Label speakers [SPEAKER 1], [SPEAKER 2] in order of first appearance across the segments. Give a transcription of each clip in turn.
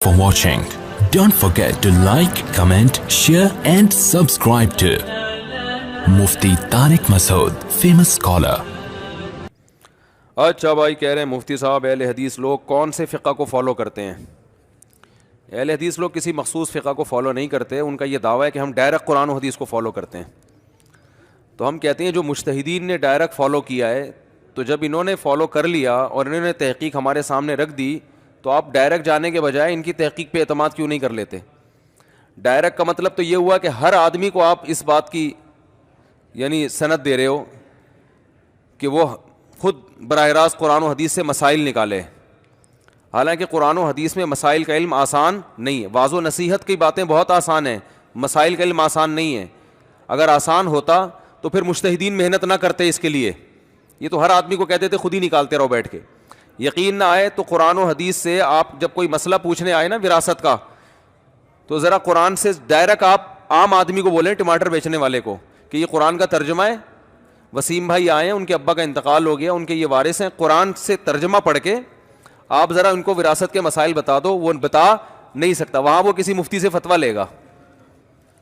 [SPEAKER 1] for watching. Don't forget to like, comment, share and subscribe to Mufti Tariq Masood, famous scholar.
[SPEAKER 2] اچھا بھائی کہہ رہے ہیں مفتی صاحب اہل حدیث لوگ کون سے فقہ کو فالو کرتے ہیں؟ اہل حدیث لوگ کسی مخصوص فقہ کو فالو نہیں کرتے. ان کا یہ دعویٰ ہے کہ ہم ڈائریکٹ قرآن و حدیث کو فالو کرتے ہیں. تو ہم کہتے ہیں جو مجتہدین نے ڈائریکٹ فالو کیا ہے، تو جب انہوں نے فالو کر لیا اور انہوں نے تحقیق ہمارے سامنے رکھ دی، تو آپ ڈائریکٹ جانے کے بجائے ان کی تحقیق پہ اعتماد کیوں نہیں کر لیتے؟ ڈائریکٹ کا مطلب تو یہ ہوا کہ ہر آدمی کو آپ اس بات کی یعنی سند دے رہے ہو کہ وہ خود براہ راست قرآن و حدیث سے مسائل نکالے. حالانکہ قرآن و حدیث میں مسائل کا علم آسان نہیں ہے. واضح و نصیحت کی باتیں بہت آسان ہیں، مسائل کا علم آسان نہیں ہے. اگر آسان ہوتا تو پھر مجتہدین محنت نہ کرتے اس کے لیے. یہ تو ہر آدمی کو کہتے تھے خود ہی نکالتے رہو بیٹھ کے. یقین نہ آئے تو قرآن و حدیث سے آپ جب کوئی مسئلہ پوچھنے آئے نا وراثت کا، تو ذرا قرآن سے ڈائریکٹ آپ عام آدمی کو بولیں، ٹماٹر بیچنے والے کو، کہ یہ قرآن کا ترجمہ ہے. وسیم بھائی آئے ہیں، ان کے ابا کا انتقال ہو گیا، ان کے یہ وارث ہیں، قرآن سے ترجمہ پڑھ کے آپ ذرا ان کو وراثت کے مسائل بتا دو. وہ بتا نہیں سکتا. وہاں وہ کسی مفتی سے فتویٰ لے گا،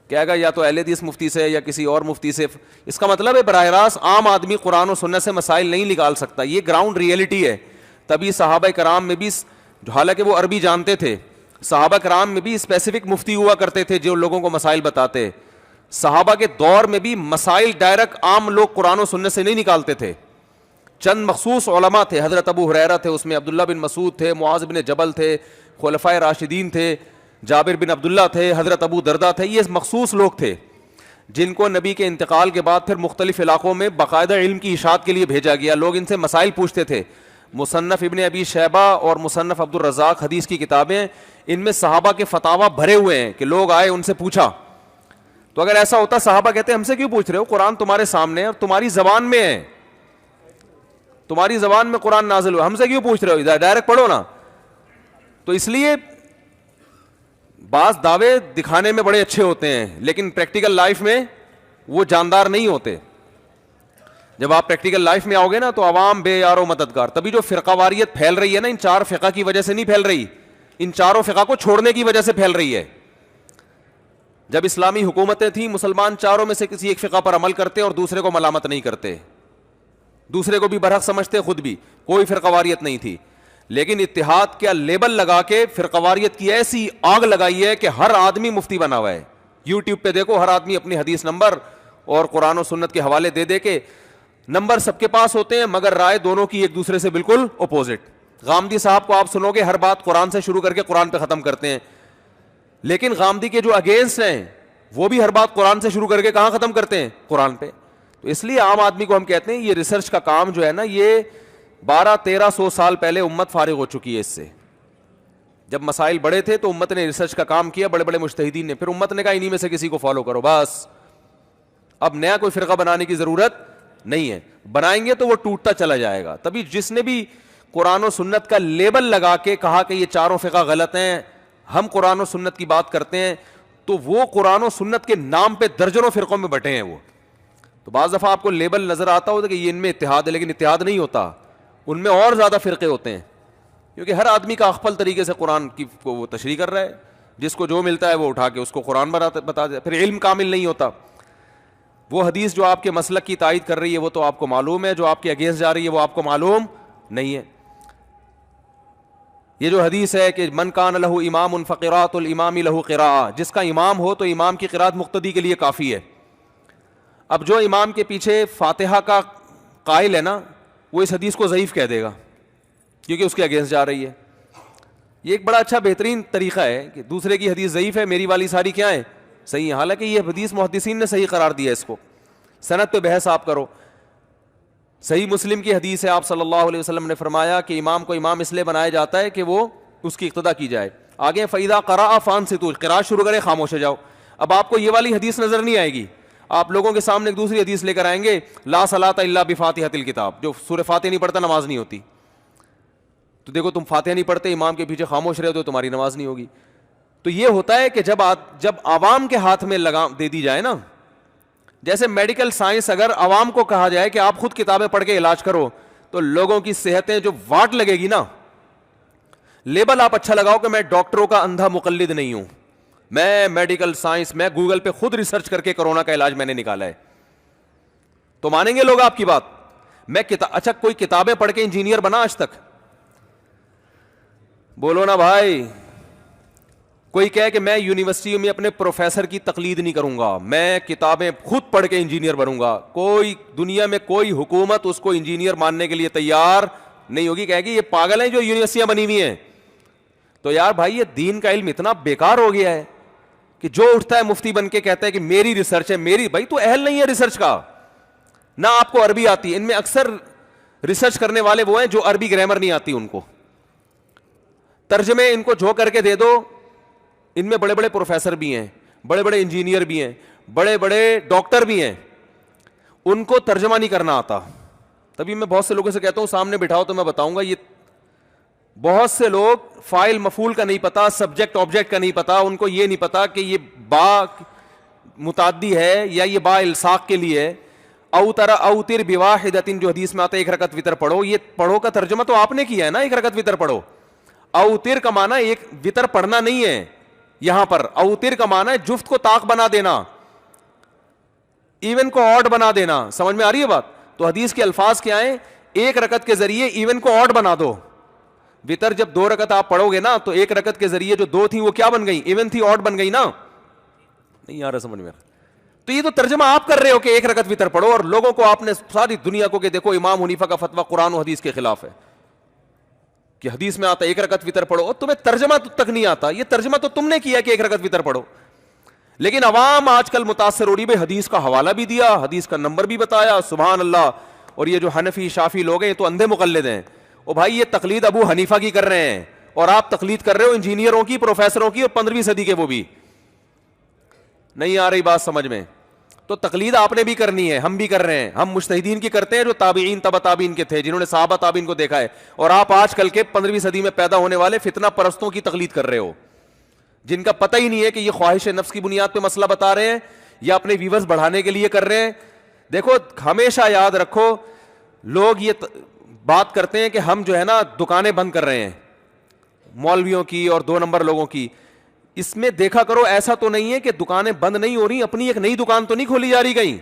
[SPEAKER 2] کہے گا یا تو اہل حدیث مفتی سے یا کسی اور مفتی سے. اس کا مطلب ہے براہ راست عام آدمی قرآن و سنت سے مسائل نہیں نکال سکتا. یہ گراؤنڈ ریئلٹی ہے. تبھی صحابہ کرام میں بھی، حالانکہ وہ عربی جانتے تھے، صحابہ کرام میں بھی اسپیسیفک مفتی ہوا کرتے تھے جو لوگوں کو مسائل بتاتے. صحابہ کے دور میں بھی مسائل ڈائریکٹ عام لوگ قرآن و سنت سے نہیں نکالتے تھے. چند مخصوص علماء تھے. حضرت ابو ہریرہ تھے، اس میں عبداللہ بن مسعود تھے، معاذ بن جبل تھے، خلفائے راشدین تھے، جابر بن عبداللہ تھے، حضرت ابو دردہ تھے. یہ مخصوص لوگ تھے جن کو نبی کے انتقال کے بعد پھر مختلف علاقوں میں باقاعدہ علم کی اشاعت کے لیے بھیجا گیا. لوگ ان سے مسائل پوچھتے تھے. مصنف ابن ابی شیبہ اور مصنف عبد الرزاق حدیث کی کتابیں، ان میں صحابہ کے فتاویٰ بھرے ہوئے ہیں کہ لوگ آئے ان سے پوچھا. تو اگر ایسا ہوتا صحابہ کہتے ہیں ہم سے کیوں پوچھ رہے ہو، قرآن تمہارے سامنے ہے اور تمہاری زبان میں ہے، تمہاری زبان میں قرآن نازل ہوا، ہم سے کیوں پوچھ رہے ہو، ڈائریکٹ پڑھو نا. تو اس لیے بعض دعوے دکھانے میں بڑے اچھے ہوتے ہیں لیکن پریکٹیکل لائف میں وہ جاندار نہیں ہوتے. جب آپ پریکٹیکل لائف میں آؤ گے نا تو عوام بے یار و مددگار. تبھی جو فرقہ واریت پھیل رہی ہے نا، ان چار فقہ کی وجہ سے نہیں پھیل رہی، ان چاروں فقہ کو چھوڑنے کی وجہ سے پھیل رہی ہے. جب اسلامی حکومتیں تھیں، مسلمان چاروں میں سے کسی ایک فقہ پر عمل کرتے اور دوسرے کو ملامت نہیں کرتے، دوسرے کو بھی برحق سمجھتے، خود بھی کوئی فرقہ واریت نہیں تھی. لیکن اتحاد کا لیبل لگا کے فرقہ واریت کی ایسی آگ لگائی ہے کہ ہر آدمی مفتی بنا ہوا ہے. یوٹیوب پہ دیکھو، ہر آدمی اپنی حدیث نمبر اور قرآن و سنت کے حوالے دے دے کے، نمبر سب کے پاس ہوتے ہیں مگر رائے دونوں کی ایک دوسرے سے بالکل اپوزٹ. غامدی صاحب کو آپ سنو گے ہر بات قرآن سے شروع کر کے قرآن پہ ختم کرتے ہیں، لیکن غامدی کے جو اگینسٹ ہیں وہ بھی ہر بات قرآن سے شروع کر کے کہاں ختم کرتے ہیں؟ قرآن پہ. تو اس لیے عام آدمی کو ہم کہتے ہیں یہ ریسرچ کا کام جو ہے نا، یہ 1200-1300 سال پہلے امت فارغ ہو چکی ہے اس سے. جب مسائل بڑے تھے تو امت نے ریسرچ کا کام کیا، بڑے بڑے مجتہدین نے، پھر امت نے کہا انہی میں سے کسی کو فالو کرو بس. اب نیا کوئی فرقہ بنانے کی ضرورت نہیں ہے. بنائیں گے تو وہ ٹوٹتا چلا جائے گا. تبھی جس نے بھی قرآن و سنت کا لیبل لگا کے کہا کہ یہ چاروں فقہ غلط ہیں، ہم قرآن و سنت کی بات کرتے ہیں، تو وہ قرآن و سنت کے نام پہ درجنوں فرقوں میں بٹے ہیں وہ. تو بعض دفعہ آپ کو لیبل نظر آتا ہوتا کہ یہ ان میں اتحاد ہے، لیکن اتحاد نہیں ہوتا، ان میں اور زیادہ فرقے ہوتے ہیں. کیونکہ ہر آدمی کا اخپل طریقے سے قرآن کی وہ تشریح کر رہا ہے، جس کو جو ملتا ہے وہ اٹھا کے اس کو قرآن بتا دے. پھر علم کامل نہیں ہوتا. وہ حدیث جو آپ کے مسلک کی تائید کر رہی ہے وہ تو آپ کو معلوم ہے، جو آپ کے اگینسٹ جا رہی ہے وہ آپ کو معلوم نہیں ہے. یہ جو حدیث ہے کہ من کان لہ امام فقراۃ الامام لہ قراءۃ، جس کا امام ہو تو امام کی قراءت مقتدی کے لیے کافی ہے. اب جو امام کے پیچھے فاتحہ کا قائل ہے نا، وہ اس حدیث کو ضعیف کہہ دے گا کیونکہ اس کے اگینسٹ جا رہی ہے. یہ ایک بڑا اچھا بہترین طریقہ ہے کہ دوسرے کی حدیث ضعیف ہے، میری والی ساری کیا ہے؟ صحیح ہے. حالانکہ یہ حدیث محدثین نے صحیح قرار دیا ہے اس کو. سند پہ بحث آپ کرو. صحیح مسلم کی حدیث ہے، آپ صلی اللہ علیہ وسلم نے فرمایا کہ امام کو امام اس لیے بنایا جاتا ہے کہ وہ اس کی اقتدا کی جائے. آگے فَإِذَا قَرَأَ فَأَنصِتُوا، قراءت شروع کرے خاموش ہو جاؤ. اب آپ کو یہ والی حدیث نظر نہیں آئے گی، آپ لوگوں کے سامنے ایک دوسری حدیث لے کر آئیں گے، لا صلاۃ الا بفاتحۃ الکتاب، جو سورہ فاتحہ نہیں پڑھتا نماز نہیں ہوتی. تو دیکھو تم فاتحہ نہیں پڑھتے، امام کے پیچھے خاموش رہے تو تمہاری نماز نہیں ہوگی. تو یہ ہوتا ہے کہ جب عوام کے ہاتھ میں لگام دے دی جائے نا، جیسے میڈیکل سائنس اگر عوام کو کہا جائے کہ آپ خود کتابیں پڑھ کے علاج کرو تو لوگوں کی صحتیں جو واٹ لگے گی نا. لیبل آپ اچھا لگاؤ کہ میں ڈاکٹروں کا اندھا مقلد نہیں ہوں, میں میڈیکل سائنس, میں گوگل پہ خود ریسرچ کر کے کورونا کا علاج میں نے نکالا ہے, تو مانیں گے لوگ آپ کی بات. میں اچھا کوئی کتابیں پڑھ کے انجینئر بنا آج تک؟ بولو نا بھائی. کوئی کہے کہ میں یونیورسٹی میں اپنے پروفیسر کی تقلید نہیں کروں گا, میں کتابیں خود پڑھ کے انجینئر بنوں گا, کوئی دنیا میں کوئی حکومت اس کو انجینئر ماننے کے لیے تیار نہیں ہوگی, کہے گی یہ پاگل ہیں جو یونیورسٹیاں بنی ہوئی ہیں. تو یار بھائی یہ دین کا علم اتنا بیکار ہو گیا ہے کہ جو اٹھتا ہے مفتی بن کے کہتا ہے کہ میری ریسرچ ہے, میری, بھائی تو اہل نہیں ہے ریسرچ کا, نہ آپ کو عربی آتی ہے. ان میں اکثر ریسرچ کرنے والے وہ ہیں جو عربی گرامر نہیں آتی ان کو, ترجمے ان کو جو کر کے دے دو. ان میں بڑے بڑے پروفیسر بھی ہیں, بڑے بڑے انجینئر بھی ہیں, بڑے بڑے ڈاکٹر بھی ہیں, ان کو ترجمہ نہیں کرنا آتا. تبھی میں بہت سے لوگوں سے کہتا ہوں سامنے بٹھاؤ تو میں بتاؤں گا, یہ بہت سے لوگ فائل مفعول کا نہیں پتا, سبجیکٹ آبجیکٹ کا نہیں پتا, ان کو یہ نہیں پتا کہ یہ با متعدی ہے یا یہ با الساق کے لیے ہے. اوتر بواحدۃ جو حدیث میں آتا ہے ایک رکعت وتر پڑھو, یہ پڑھو کا ترجمہ تو آپ نے کیا ہے نا, ایک رکعت وتر پڑھو. اوتر کا معنی ایک وتر پڑھنا نہیں ہے, یہاں پر اوتر کا معنی ہے جفت کو طاق بنا دینا, ایون کو آڈ بنا دینا. سمجھ میں آ رہی ہے بات؟ تو حدیث کے الفاظ کیا ہیں؟ ایک رکعت کے ذریعے ایون کو آڈ بنا دو. وتر جب 2 رکعت آپ پڑھو گے نا تو ایک رکعت کے ذریعے جو 2 تھیں وہ کیا بن گئی؟ ایون تھی, آڈ بن گئی نا. نہیں آ رہا سمجھ میں؟ تو یہ تو ترجمہ آپ کر رہے ہو کہ ایک رکعت وتر پڑھو, اور لوگوں کو آپ نے ساری دنیا کو کہ دیکھو امام حنیفہ کا فتویٰ قرآن و حدیث کے خلاف ہے کہ حدیث میں آتا ہے ایک رکعت وتر پڑھو, اور تمہیں ترجمہ تک نہیں آتا. یہ ترجمہ تو تم نے کیا کہ ایک رکعت وتر پڑھو, لیکن عوام آج کل متاثر ہو رہی ہے. حدیث کا حوالہ بھی دیا, حدیث کا نمبر بھی بتایا, سبحان اللہ. اور یہ جو حنفی شافی لوگ ہیں یہ تو اندھے مقلد ہیں. او بھائی یہ تقلید ابو حنیفہ کی کر رہے ہیں, اور آپ تقلید کر رہے ہو انجینئروں کی, پروفیسروں کی, اور 15ویں صدی کے. وہ بھی نہیں آ رہی بات سمجھ میں؟ تو تقلید آپ نے بھی کرنی ہے, ہم بھی کر رہے ہیں. ہم مجتہدین کی کرتے ہیں جو تابعین تبع تابعین کے تھے, جنہوں نے صحابہ تابعین کو دیکھا ہے. اور آپ آج کل کے 15ویں صدی میں پیدا ہونے والے فتنہ پرستوں کی تقلید کر رہے ہو, جن کا پتہ ہی نہیں ہے کہ یہ خواہش نفس کی بنیاد پہ مسئلہ بتا رہے ہیں یا اپنے ویورز بڑھانے کے لیے کر رہے ہیں. دیکھو ہمیشہ یاد رکھو, لوگ یہ بات کرتے ہیں کہ ہم جو ہے نا دکانیں بند کر رہے ہیں مولویوں کی اور 2 نمبر لوگوں کی. اس میں دیکھا کرو ایسا تو نہیں ہے کہ دکانیں بند نہیں ہو رہی, اپنی ایک نئی دکان تو نہیں کھولی جا رہی کہیں.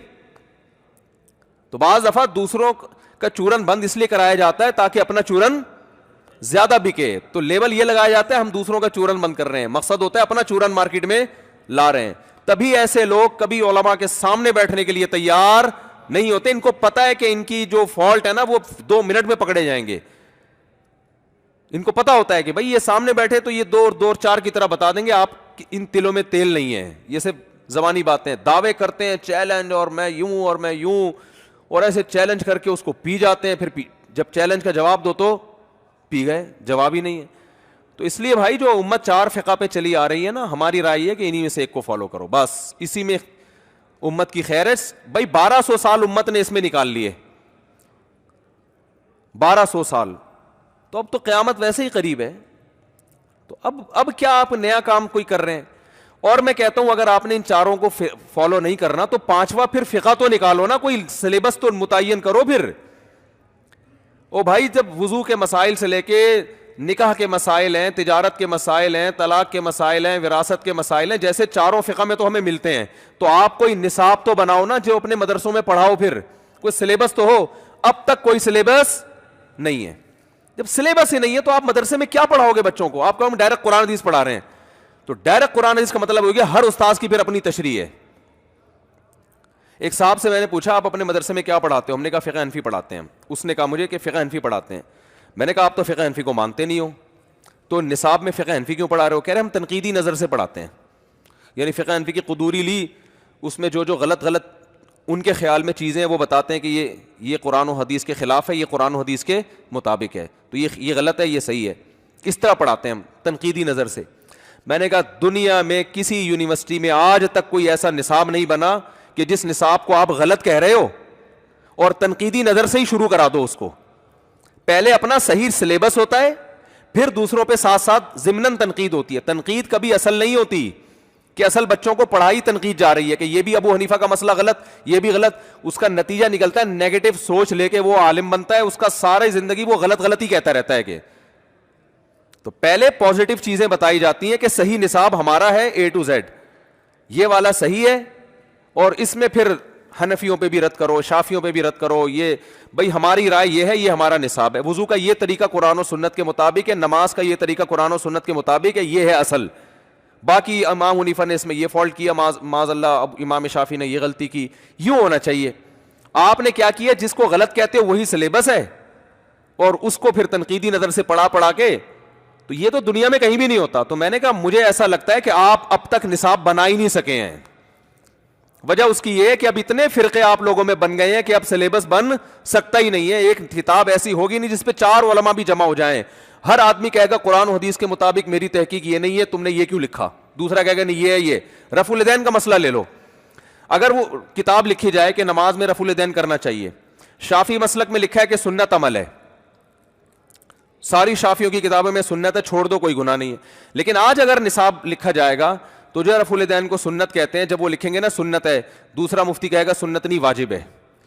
[SPEAKER 2] تو بعض دفعہ دوسروں کا چورن بند اس لیے کرایا جاتا ہے تاکہ اپنا چورن زیادہ بکے, تو لیبل یہ لگایا جاتا ہے ہم دوسروں کا چورن بند کر رہے ہیں. مقصد ہوتا ہے اپنا چورن مارکیٹ میں لا رہے ہیں. تبھی ایسے لوگ کبھی علماء کے سامنے بیٹھنے کے لیے تیار نہیں ہوتے. ان کو پتا ہے کہ ان کی جو فالٹ ہے نا وہ 2 منٹ میں پکڑے جائیں گے. ان کو پتا ہوتا ہے کہ بھائی یہ سامنے بیٹھے تو یہ 2 اور 4 کی طرح بتا دیں گے, آپ ان تلوں میں تیل نہیں ہے. یہ صرف زبانی باتیں, دعوے کرتے ہیں چیلنج, اور میں یوں اور میں یوں, اور ایسے چیلنج کر کے اس کو پی جاتے ہیں. پھر جب چیلنج کا جواب دو تو پی گئے, جواب ہی نہیں ہے. تو اس لیے بھائی جو امت 4 فقہ پہ چلی آ رہی ہے نا, ہماری رائے ہے کہ انہی میں سے ایک کو فالو کرو, بس اسی میں امت کی خیر ہے. بھائی 1200 سال امت نے اس میں نکال لیے, 1200 سال. تو اب تو قیامت ویسے ہی قریب ہے, تو اب کیا آپ نیا کام کوئی کر رہے ہیں؟ اور میں کہتا ہوں اگر آپ نے ان 4 کو فالو نہیں کرنا تو 5واں پھر فقہ تو نکالو نا, کوئی سلیبس تو متعین کرو پھر. او بھائی جب وضو کے مسائل سے لے کے نکاح کے مسائل ہیں, تجارت کے مسائل ہیں, طلاق کے مسائل ہیں, وراثت کے مسائل ہیں, جیسے 4 فقہ میں تو ہمیں ملتے ہیں, تو آپ کوئی نصاب تو بناؤ نا جو اپنے مدرسوں میں پڑھاؤ, پھر کوئی سلیبس تو ہو. اب تک کوئی سلیبس نہیں ہے. جب سلیبس ہی نہیں ہے تو آپ مدرسے میں کیا پڑھاؤ گے بچوں کو؟ آپ کو ہم ڈائریکٹ قرآن حدیث پڑھا رہے ہیں, تو ڈائریکٹ قرآن حدیث کا مطلب ہو گیا ہر استاذ کی پھر اپنی تشریح ہے. ایک صاحب سے میں نے پوچھا آپ اپنے مدرسے میں کیا پڑھاتے ہو؟ ہم نے کہا فقہ حنفی پڑھاتے ہیں. اس نے کہا مجھے کہ فقہ حنفی پڑھاتے ہیں. میں نے کہا آپ تو فقہ حنفی کو مانتے نہیں ہو, تو نصاب میں فقہ حنفی کیوں پڑھا رہے ہو؟ کہہ رہے ہم تنقیدی نظر سے پڑھاتے ہیں, یعنی فقہ حنفی کی قدوری لی, اس میں جو غلط ان کے خیال میں چیزیں وہ بتاتے ہیں کہ یہ قرآن و حدیث کے خلاف ہے, یہ قرآن و حدیث کے مطابق ہے, تو یہ غلط ہے, یہ صحیح ہے. اس طرح پڑھاتے ہیں ہم تنقیدی نظر سے. میں نے کہا دنیا میں کسی یونیورسٹی میں آج تک کوئی ایسا نصاب نہیں بنا کہ جس نصاب کو آپ غلط کہہ رہے ہو اور تنقیدی نظر سے ہی شروع کرا دو اس کو. پہلے اپنا صحیح سلیبس ہوتا ہے, پھر دوسروں پہ ساتھ ساتھ ضمناً تنقید ہوتی ہے. تنقید کبھی اصل نہیں ہوتی کہ اصل بچوں کو پڑھائی تنقید جا رہی ہے کہ یہ بھی ابو حنیفہ کا مسئلہ غلط, یہ بھی غلط. اس کا نتیجہ نکلتا ہے نیگیٹو سوچ لے کے وہ عالم بنتا ہے, اس کا ساری زندگی وہ غلط ہی کہتا رہتا ہے کہ تو پہلے پازیٹیو چیزیں بتائی جاتی ہیں کہ صحیح نصاب ہمارا ہے A to Z, یہ والا صحیح ہے, اور اس میں پھر حنفیوں پہ بھی رد کرو, شافیوں پہ بھی رد کرو, یہ بھائی ہماری رائے یہ ہے, یہ ہمارا نصاب ہے. وضو کا یہ طریقہ قرآن و سنت کے مطابق ہے, نماز کا یہ طریقہ قرآن و سنت کے مطابق ہے, یہ ہے اصل. باقی امام حنیفہ نے اس میں یہ فالٹ کیا, معاذ اللہ, اب امام شافی نے یہ غلطی کی, یوں ہونا چاہیے. آپ نے کیا کیا, جس کو غلط کہتے ہو وہی سلیبس ہے, اور اس کو پھر تنقیدی نظر سے پڑھا کے, تو یہ تو دنیا میں کہیں بھی نہیں ہوتا. تو میں نے کہا مجھے ایسا لگتا ہے کہ آپ اب تک نصاب بنا ہی نہیں سکے ہیں. وجہ اس کی یہ ہے کہ اب اتنے فرقے آپ لوگوں میں بن گئے ہیں کہ اب سلیبس بن سکتا ہی نہیں ہے. ایک کتاب ایسی ہوگی نہیں جس پہ 4 علماء بھی جمع ہو جائیں. ہر آدمی کہے گا قرآن و حدیث کے مطابق میری تحقیق یہ نہیں ہے, تم نے یہ کیوں لکھا. دوسرا کہے گا نہیں یہ ہے, یہ رفع الیدین کا مسئلہ لے لو. اگر وہ کتاب لکھی جائے کہ نماز میں رفع الیدین کرنا چاہیے, شافی مسلک میں لکھا ہے کہ سنت عمل ہے, ساری شافیوں کی کتابوں میں سنت ہے, چھوڑ دو کوئی گناہ نہیں ہے. لیکن آج اگر نصاب لکھا جائے گا تو جو رفع الیدین کو سنت کہتے ہیں, جب وہ لکھیں گے نا سنت ہے, دوسرا مفتی کہے گا سنت نہیں واجب ہے,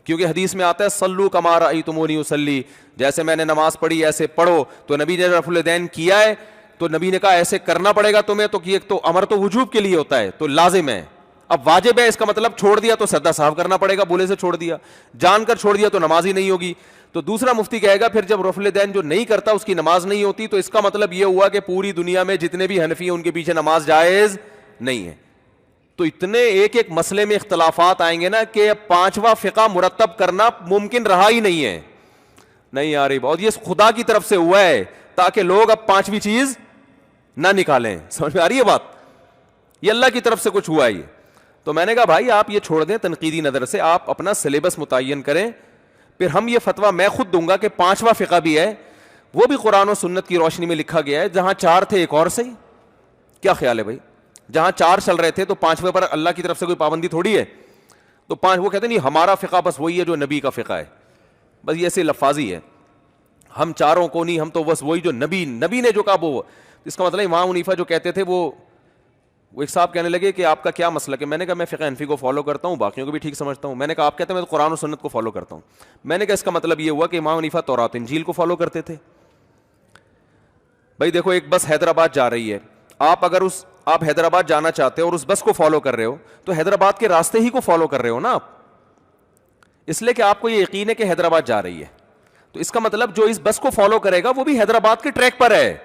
[SPEAKER 2] کیونکہ حدیث میں آتا ہے صلو کما رأیتمونی اصلی, جیسے میں نے نماز پڑھی ایسے پڑھو. تو نبی نے رفع الیدین کیا ہے تو نبی نے کہا ایسے کرنا پڑے گا تمہیں, تو ایک تو امر تو وجوب کے لیے ہوتا ہے, تو لازم ہے. اب واجب ہے اس کا مطلب چھوڑ دیا تو سدا صاف کرنا پڑے گا, بولے سے چھوڑ دیا, جان کر چھوڑ دیا تو نماز ہی نہیں ہوگی. تو دوسرا مفتی کہے گا پھر جب رفع الیدین جو نہیں کرتا اس کی نماز نہیں ہوتی, تو اس کا مطلب یہ ہوا کہ پوری دنیا میں جتنے بھی حنفی ہیں ان کے پیچھے نماز جائز نہیں ہے. تو اتنے ایک ایک مسئلے میں اختلافات آئیں گے نا کہ 5واں فقہ مرتب کرنا ممکن رہا ہی نہیں ہے. نہیں یار, اور یہ خدا کی طرف سے ہوا ہے تاکہ لوگ اب 5ویں چیز نہ نکالیں. سمجھ میں آ رہی ہے بات, یہ اللہ کی طرف سے کچھ ہوا ہے یہ. تو میں نے کہا بھائی آپ یہ چھوڑ دیں تنقیدی نظر سے, آپ اپنا سلیبس متعین کریں, پھر ہم یہ فتویٰ میں خود دوں گا کہ 5واں فقہ بھی ہے, وہ بھی قرآن و سنت کی روشنی میں لکھا گیا ہے. جہاں 4 تھے ایک اور صحیح, کیا خیال ہے بھائی؟ جہاں 4 چل رہے تھے تو 5ویں پر اللہ کی طرف سے کوئی پابندی تھوڑی ہے. تو 5 وہ کہتے ہیں نہیں ہمارا فقہ بس وہی ہے جو نبی کا فقہ ہے, بس یہ ایسے لفاظی ہے, ہم 4 کو نہیں, ہم تو بس وہی جو نبی نے جو کہا وہ. اس کا مطلب امام حنیفہ جو کہتے تھے وہ ایک صاحب کہنے لگے کہ آپ کا کیا مسئلہ ہے. میں نے کہا میں فقہ حنفی کو فالو کرتا ہوں, باقیوں کو بھی ٹھیک سمجھتا ہوں. میں نے کہا آپ کہتے ہیں میں تو قرآن و سنت کو فالو کرتا ہوں. میں نے کہا اس کا مطلب یہ ہوا کہ امام حنیفہ تورات انجیل کو فالو کرتے تھے. بھائی دیکھو ایک بس حیدرآباد جا رہی ہے, آپ حیدرآباد جانا چاہتے ہو اور اس بس کو فالو کر رہے ہو, تو حیدرآباد کے راستے ہی کو فالو کر رہے ہو نا آپ, اس لیے کہ آپ کو یہ یقین ہے کہ حیدرآباد جا رہی ہے. تو اس کا مطلب جو اس بس کو فالو کرے گا وہ بھی حیدرآباد کے ٹریک پر ہے.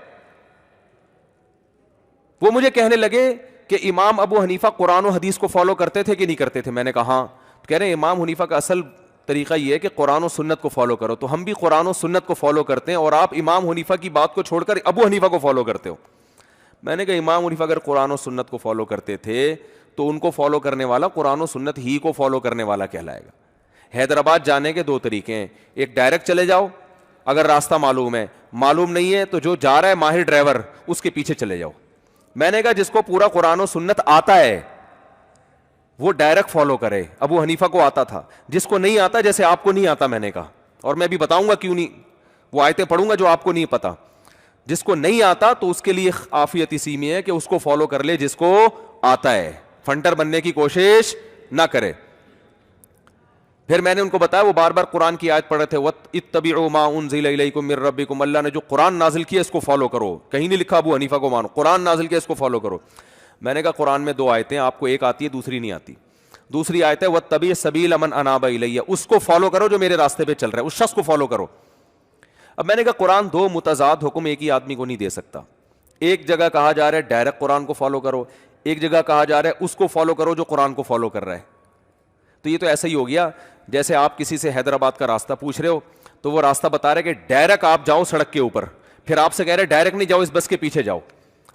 [SPEAKER 2] وہ مجھے کہنے لگے کہ امام ابو حنیفہ قرآن و حدیث کو فالو کرتے تھے کہ نہیں کرتے تھے. میں نے کہا ہاں. کہہ رہے ہیں امام حنیفہ کا اصل طریقہ یہ ہے کہ قرآن و سنت کو فالو کرو, تو ہم بھی قرآن و سنت کو فالو کرتے ہیں, اور آپ امام حنیفہ کی بات کو چھوڑ کر ابو حنیفہ کو فالو کرتے ہو. میں نے کہا امام حنیفہ اگر قرآن و سنت کو فالو کرتے تھے تو ان کو فالو کرنے والا قرآن و سنت ہی کو فالو کرنے والا کہلائے گا. حیدرآباد جانے کے 2 طریقے ہیں, ایک ڈائریکٹ چلے جاؤ اگر راستہ معلوم ہے, معلوم نہیں ہے تو جو جا رہا ہے ماہر ڈرائیور اس کے پیچھے چلے جاؤ. میں نے کہا جس کو پورا قرآن و سنت آتا ہے وہ ڈائریکٹ فالو کرے, ابو حنیفہ کو آتا تھا. جس کو نہیں آتا جیسے آپ کو نہیں آتا, میں نے کہا, اور میں بھی بتاؤں گا کیوں نہیں, وہ آیتیں پڑھوں گا جو آپ کو نہیں پتا. جس کو نہیں آتا تو اس کے لیے عافیت اسی میں ہے کہ اس کو فالو کر لے جس کو آتا ہے, فنٹر بننے کی کوشش نہ کرے. پھر میں نے ان کو بتایا, وہ بار بار قرآن کی آیت پڑھ رہے تھے, وَاتَّبِعُوا مَا أُنزِلَ إِلَيْكُم مِّن رَّبِّكُمْ, اللہ نے جو قرآن نازل کیا اس کو فالو کرو. کہیں نہیں لکھا ابو حنیفہ کو مانو, قرآن نازل کیا اس کو فالو کرو. میں نے کہا قرآن میں 2 آیتیں, آپ کو ایک آتی ہے دوسری نہیں آتی. دوسری آیت ہے وَاتَّبِعْ سَبِيلَ مَنْ أَنَابَ إِلَيَّ, اس کو فالو کرو جو میرے راستے پہ چل رہا ہے, اس شخص کو فالو کرو. اب میں نے کہا قرآن 2 متضاد حکم ایک ہی آدمی کو نہیں دے سکتا. ایک جگہ کہا جا رہا ہے ڈائریکٹ قرآن کو فالو کرو, ایک جگہ کہا جا رہا ہے اس کو فالو کرو جو قرآن کو فالو کر رہا ہے. تو یہ تو ایسا ہی ہو گیا جیسے آپ کسی سے حیدرآباد کا راستہ پوچھ رہے ہو تو وہ راستہ بتا رہے کہ ڈائریکٹ آپ جاؤ سڑک کے اوپر, پھر آپ سے کہہ رہے ڈائریکٹ نہیں جاؤ اس بس کے پیچھے جاؤ.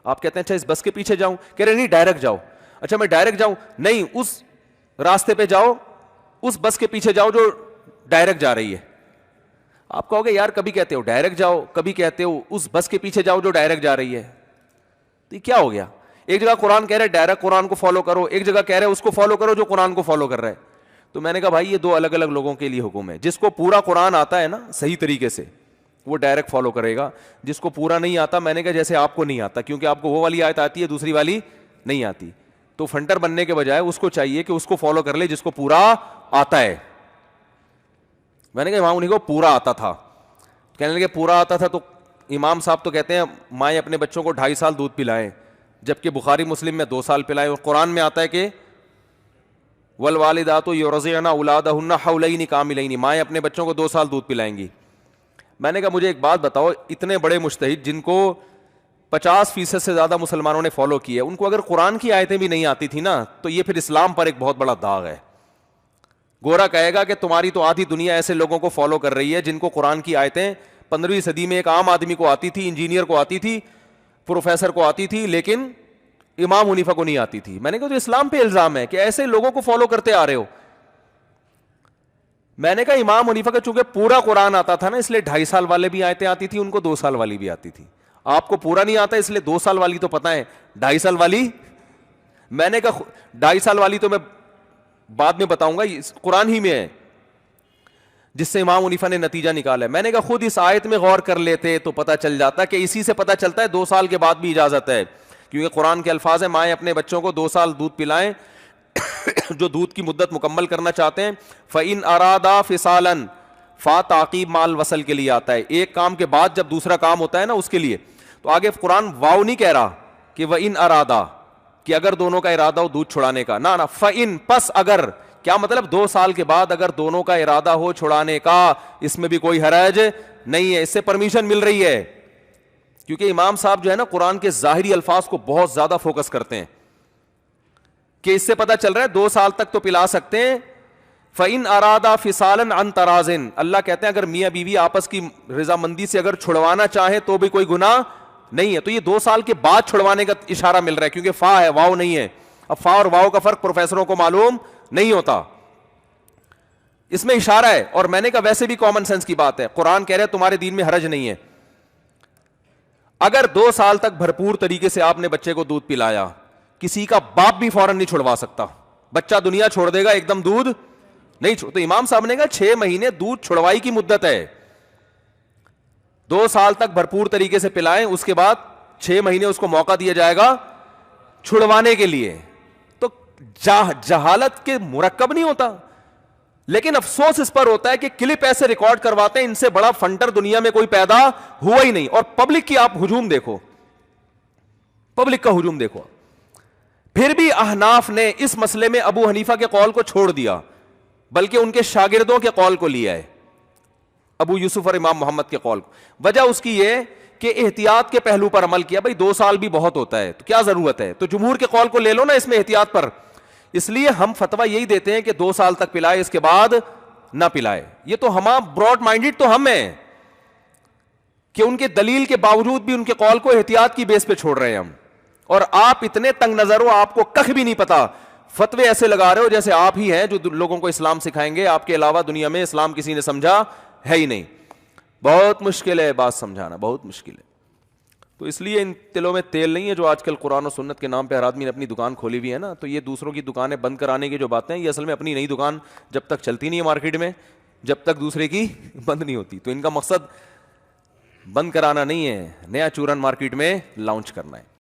[SPEAKER 2] آپ کہتے ہیں اچھا اس بس کے پیچھے جاؤں, کہہ رہے نہیں ڈائریکٹ جاؤ. اچھا میں ڈائریکٹ جاؤں, نہیں اس راستے پہ جاؤ, اس بس کے پیچھے جاؤ جو ڈائریکٹ جا رہی ہے. آپ کہو گے یار کبھی کہتے ہو ڈائریکٹ جاؤ, کبھی کہتے ہو اس بس کے پیچھے جاؤ جو ڈائریکٹ جا رہی ہے. تو یہ کیا ہو گیا؟ ایک جگہ قرآن کہہ رہے ڈائریکٹ قرآن کو فالو کرو, ایک جگہ کہہ رہے اس کو فالو کرو جو قرآن کو فالو کر رہا ہے. تو میں نے کہا بھائی یہ 2 الگ الگ لوگوں کے لیے حکم ہے. جس کو پورا قرآن آتا ہے نا صحیح طریقے سے وہ ڈائریکٹ فالو کرے گا, جس کو پورا نہیں آتا, میں نے کہا جیسے آپ کو نہیں آتا, کیونکہ آپ کو وہ والی آیت آتی ہے دوسری والی نہیں آتی, تو فنٹر بننے کے بجائے اس کو چاہیے کہ اس کو فالو کر لے جس کو پورا آتا ہے. میں نے کہا امام انہیں کو پورا آتا تھا, کہنے لگے پورا آتا تھا تو امام صاحب تو کہتے ہیں مائیں اپنے بچوں کو 2.5 سال دودھ پلائیں، جبکہ بخاری مسلم میں 2 سال پلائیں، اور قرآن میں آتا ہے کہ والوالدات یرضعن اولادہن حولین کاملین، مائیں اپنے بچوں کو 2 سال دودھ پلائیں گی۔ میں نے کہا مجھے ایک بات بتاؤ، اتنے بڑے مجتہد جن کو 50% سے زیادہ مسلمانوں نے فالو کی ہے، ان کو اگر قرآن کی آیتیں بھی نہیں آتی تھی نا تو یہ پھر اسلام پر ایک بہت بڑا داغ ہے۔ گورا کہے گا کہ تمہاری تو آدھی دنیا ایسے لوگوں کو فالو کر رہی ہے جن کو قرآن کی آیتیں 15ویں صدی میں ایک عام آدمی کو آتی تھی، انجینئر کو آتی تھی، پروفیسر کو آتی تھی، لیکن امام حنیفہ کو نہیں آتی تھی۔ میں نے کہا تو اسلام پہ الزام ہے کہ ایسے لوگوں کو فالو کرتے آ رہے ہو۔ میں نے کہا امام حنیفہ کا چونکہ پورا قرآن آتا تھا نا، اس لیے 2.5 سال والے بھی آیتیں آتی تھی ان کو، 2 سال والی بھی آتی تھی۔ آپ کو پورا نہیں آتا اس لیے 2 سال والی تو پتہ ہے، 2.5 سال والی میں نے کہا 2.5 سال والی تو میں بعد میں بتاؤں گا، قرآن ہی میں ہے جس سے امام حنیفہ نے نتیجہ نکالا ہے۔ میں نے کہا خود اس آیت میں غور کر لیتے تو پتہ چل جاتا کہ اسی سے پتہ چلتا ہے 2 سال کے بعد بھی اجازت ہے، کیونکہ قرآن کے الفاظ ہیں مائیں اپنے بچوں کو 2 سال دودھ پلائیں جو دودھ کی مدت مکمل کرنا چاہتے ہیں۔ فَإِنْ أَرَادَا فِصَالًا، فا تعقیب مال وصل کے لیے آتا ہے، ایک کام کے بعد جب دوسرا کام ہوتا ہے نا اس کے لیے۔ تو آگے قرآن واو نہیں کہہ رہا کہ وَإِنْ أَرَادَا کہ اگر دونوں کا ارادہ ہو دودھ چھڑانے کا، نہ فَإِن پس اگر، کیا مطلب 2 سال کے بعد اگر دونوں کا ارادہ ہو چھڑانے کا، اس میں بھی کوئی حرج نہیں ہے، اس سے پرمیشن مل رہی ہے۔ کیونکہ امام صاحب جو ہے نا قرآن کے ظاہری الفاظ کو بہت زیادہ فوکس کرتے ہیں کہ اس سے پتہ چل رہا ہے 2 سال تک تو پلا سکتے ہیں۔ فَإِنْ أَرَادَا فِصَالًا عَنْ تَرَاضٍ، اللہ کہتے ہیں اگر میاں بیوی آپس کی رضامندی سے اگر چھڑوانا چاہے تو بھی کوئی گناہ نہیں ہے۔ تو یہ 2 سال کے بعد چھڑوانے کا اشارہ مل رہا ہے، کیونکہ فا ہے واو نہیں ہے۔ اب فا اور واو کا فرق پروفیسروں کو معلوم نہیں ہوتا، اس میں اشارہ ہے۔ اور میں نے کہا ویسے بھی کامن سینس کی بات ہے، قرآن کہہ رہے تمہارے دین میں حرج نہیں ہے۔ اگر 2 سال تک بھرپور طریقے سے آپ نے بچے کو دودھ پلایا، کسی کا باپ بھی فوراً نہیں چھڑوا سکتا، بچہ دنیا چھوڑ دے گا ایک دم دودھ نہیں چھوڑ۔ تو امام صاحب نے کہا 6 مہینے دودھ چھڑوائی کی مدت ہے، 2 سال تک بھرپور طریقے سے پلائیں، اس کے بعد 6 مہینے اس کو موقع دیا جائے گا چھڑوانے کے لیے۔ تو جہالت کے مرکب نہیں ہوتا، لیکن افسوس اس پر ہوتا ہے کہ کلپ ایسے ریکارڈ کرواتے ہیں، ان سے بڑا فنڈر دنیا میں کوئی پیدا ہوا ہی نہیں۔ اور پبلک کی آپ ہجوم دیکھو، پبلک کا ہجوم دیکھو۔ پھر بھی احناف نے اس مسئلے میں ابو حنیفہ کے قول کو چھوڑ دیا، بلکہ ان کے شاگردوں کے قول کو لیا ہے، ابو یوسف اور امام محمد کے قول کو۔ وجہ اس کی یہ کہ احتیاط کے پہلو پر عمل کیا، بھائی 2 سال بھی بہت ہوتا ہے تو کیا ضرورت ہے، تو جمہور کے قول کو لے لو نا اس میں احتیاط پر۔ اس لیے ہم فتویٰ یہی دیتے ہیں کہ 2 سال تک پلائے، اس کے بعد نہ پلائے۔ یہ تو ہم براڈ مائنڈڈ تو ہم ہیں کہ ان کے دلیل کے باوجود بھی ان کے قول کو احتیاط کی بیس پہ چھوڑ رہے ہیں ہم، اور آپ اتنے تنگ نظر ہو، آپ کو کخ بھی نہیں پتا، فتوے ایسے لگا رہے ہو جیسے آپ ہی ہیں جو لوگوں کو اسلام سکھائیں گے، آپ کے علاوہ دنیا میں اسلام کسی نے سمجھا ہے ہی نہیں۔ بہت مشکل ہے بات سمجھانا، بہت مشکل ہے۔ تو اس لیے ان تلوں میں تیل نہیں ہے جو آج کل قرآن و سنت کے نام پہ ہر آدمی نے اپنی دکان کھولی ہوئی ہے نا، تو یہ دوسروں کی دکانیں بند کرانے کی جو باتیں ہیں، یہ اصل میں اپنی نئی دکان جب تک چلتی نہیں ہے مارکیٹ میں، جب تک دوسرے کی بند نہیں ہوتی، تو ان کا مقصد بند کرانا نہیں ہے، نیا چورن مارکیٹ میں لانچ کرنا ہے۔